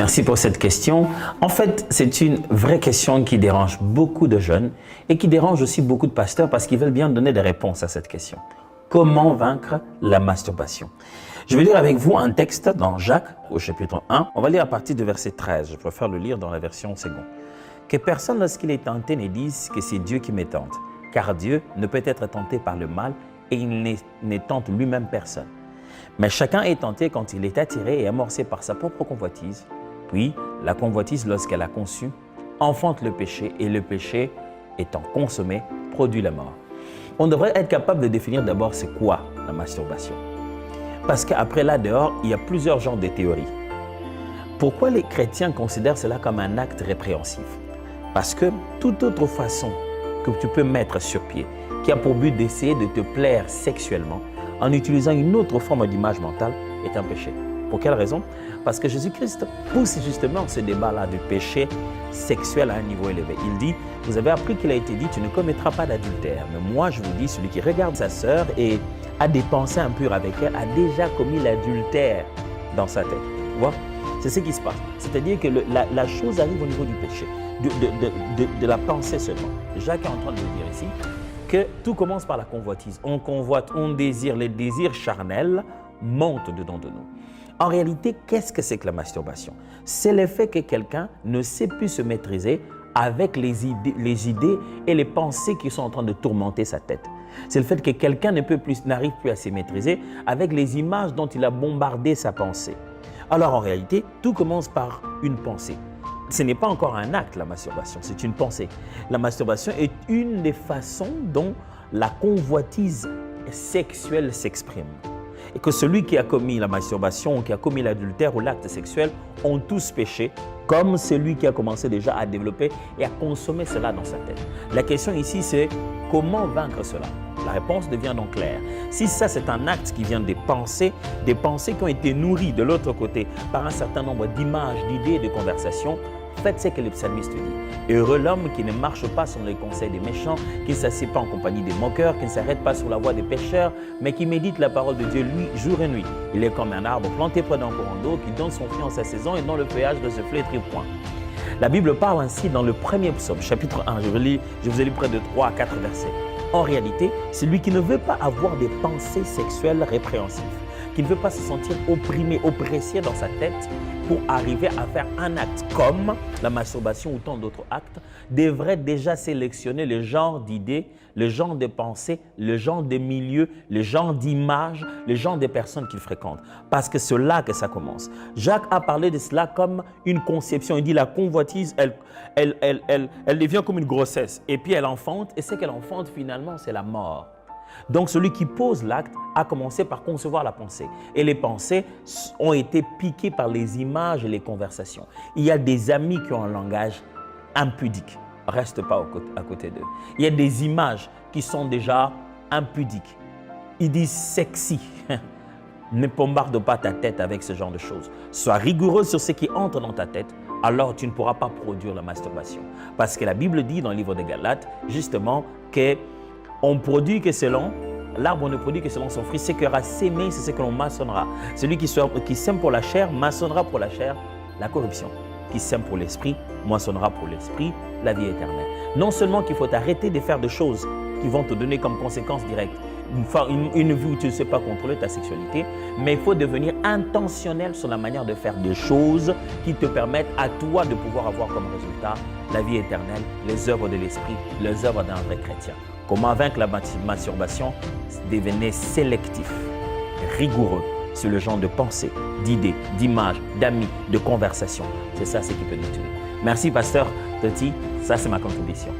Merci pour cette question. En fait, c'est une vraie question qui dérange beaucoup de jeunes et qui dérange aussi beaucoup de pasteurs parce qu'ils veulent bien donner des réponses à cette question. Comment vaincre la masturbation? Je vais lire avec vous un texte dans Jacques, au chapitre 1. On va lire à partir du verset 13. Je préfère le lire dans la version seconde. Que personne, lorsqu'il est tenté, ne dise que c'est Dieu qui me tente, car Dieu ne peut être tenté par le mal et il ne tente lui-même personne. Mais chacun est tenté quand il est attiré et amorcé par sa propre convoitise. Puis, la convoitise, lorsqu'elle a conçu, enfante le péché et le péché, étant consommé, produit la mort. On devrait être capable de définir d'abord c'est quoi la masturbation. Parce qu'après là dehors, il y a plusieurs genres de théories. Pourquoi les chrétiens considèrent cela comme un acte répréhensif? Parce que toute autre façon que tu peux mettre sur pied, qui a pour but d'essayer de te plaire sexuellement, en utilisant une autre forme d'image mentale, est un péché. Pour quelle raison? Parce que Jésus-Christ pousse justement ce débat-là du péché sexuel à un niveau élevé. Il dit, vous avez appris qu'il a été dit, tu ne commettras pas d'adultère. Mais moi, je vous dis, celui qui regarde sa sœur et a des pensées impures avec elle, a déjà commis l'adultère dans sa tête. Tu vois? C'est ce qui se passe. C'est-à-dire que la chose arrive au niveau du péché, de la pensée seulement. Jacques est en train de dire ici que tout commence par la convoitise. On convoite, on désire, les désirs charnels montent dedans de nous. En réalité, qu'est-ce que c'est que la masturbation? C'est le fait que quelqu'un ne sait plus se maîtriser avec les idées et les pensées qui sont en train de tourmenter sa tête. C'est le fait que quelqu'un n'arrive plus à se maîtriser avec les images dont il a bombardé sa pensée. Alors en réalité, tout commence par une pensée. Ce n'est pas encore un acte, la masturbation, c'est une pensée. La masturbation est une des façons dont la convoitise sexuelle s'exprime. Et que celui qui a commis la masturbation, qui a commis l'adultère ou l'acte sexuel, ont tous péché, comme celui qui a commencé déjà à développer et à consommer cela dans sa tête. La question ici, c'est comment vaincre cela? La réponse devient donc claire. Si ça, c'est un acte qui vient des pensées qui ont été nourries de l'autre côté par un certain nombre d'images, d'idées, de conversations, faites ce que le psalmiste dit. Heureux l'homme qui ne marche pas sur les conseils des méchants, qui ne s'assied pas en compagnie des moqueurs, qui ne s'arrête pas sur la voie des pécheurs, mais qui médite la parole de Dieu lui, jour et nuit. Il est comme un arbre planté près d'un courant d'eau, qui donne son fruit en sa saison et dont le feuillage ne se flétrit point. La Bible parle ainsi dans le premier psaume, chapitre 1. Je vous ai lu près de 3 à 4 versets. En réalité, celui qui ne veut pas avoir des pensées sexuelles répréhensibles, qui ne veut pas se sentir opprimé, oppressé dans sa tête pour arriver à faire un acte comme la masturbation ou tant d'autres actes, devrait déjà sélectionner le genre d'idées, le genre de pensées, le genre de milieux, le genre d'images, le genre de personnes qu'il fréquente. Parce que c'est là que ça commence. Jacques a parlé de cela comme une conception. Il dit la convoitise, elle devient comme une grossesse. Et puis elle enfante. Et ce qu'elle enfante finalement, c'est la mort. Donc celui qui pose l'acte a commencé par concevoir la pensée. Et les pensées ont été piquées par les images et les conversations. Il y a des amis qui ont un langage impudique. Reste pas à côté d'eux. Il y a des images qui sont déjà impudiques. Ils disent sexy. Ne bombarde pas ta tête avec ce genre de choses. Sois rigoureux sur ce qui entre dans ta tête, alors tu ne pourras pas produire la masturbation. Parce que la Bible dit dans le livre de Galates, justement, que on produit que selon, l'arbre ne produit que selon son fruit. Ce qui aura sémé, c'est ce que l'on maçonnera. Celui qui sème pour la chair, maçonnera pour la chair la corruption. Qui sème pour l'esprit, moissonnera pour l'esprit la vie éternelle. Non seulement qu'il faut arrêter de faire des choses qui vont te donner comme conséquence directe une vie où tu ne sais pas contrôler ta sexualité, mais il faut devenir intentionnel sur la manière de faire des choses qui te permettent à toi de pouvoir avoir comme résultat la vie éternelle, les œuvres de l'esprit, les œuvres d'un vrai chrétien. Comment vaincre la masturbation? Devenez sélectif, rigoureux sur le genre de pensée, d'idées, d'images, d'amis, de conversations. C'est ça ce qui peut nous tuer. Merci, pasteur Toti. Ça, c'est ma contribution.